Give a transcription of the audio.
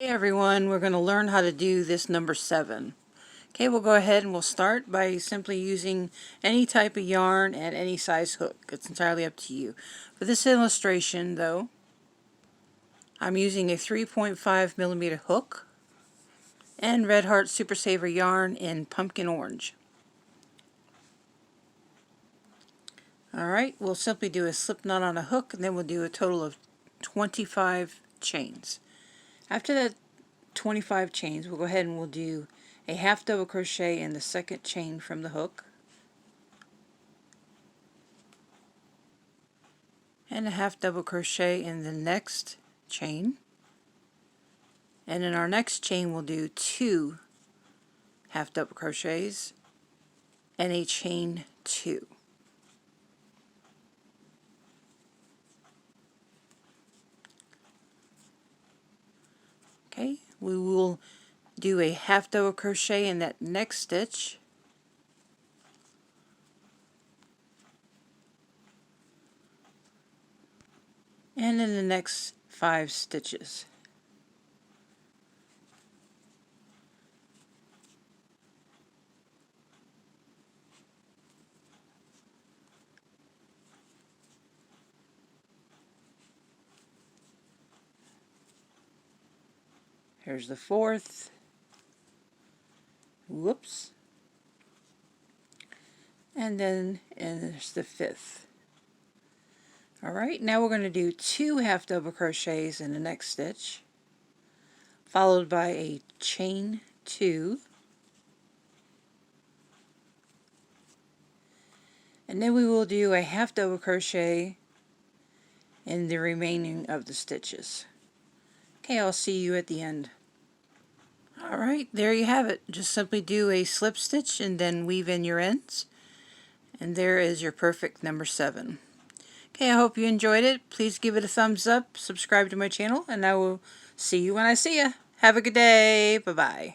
Hey everyone, we're going to learn how to do this number 7. Okay, we'll go ahead and we'll start by simply using any type of yarn and any size hook. It's entirely up to you. For this illustration though, I'm using a 3.5 millimeter hook and Red Heart Super Saver yarn in pumpkin orange. Alright, we'll simply do a slip knot on a hook and then we'll do a total of 25 chains. After that 25 chains, we'll go ahead and we'll do a half double crochet in the second chain from the hook and a half double crochet in the next chain, and in our next chain we'll do 2 half double crochets and a chain 2. Okay, we will do a half double crochet in that next stitch, and in the next 5 stitches. Here's the 4th. Whoops. And then there's the 5th. Alright, now we're going to do 2 half double crochets in the next stitch, followed by a chain 2, and then we will do a half double crochet in the remaining of the stitches. Okay, I'll see you at the end. Alright, there you have it. Just simply do a slip stitch and then weave in your ends, and there is your perfect number 7. Okay, I hope you enjoyed it. Please give it a thumbs up, subscribe to my channel, and I will see you when I see you. Have a good day. Bye-bye.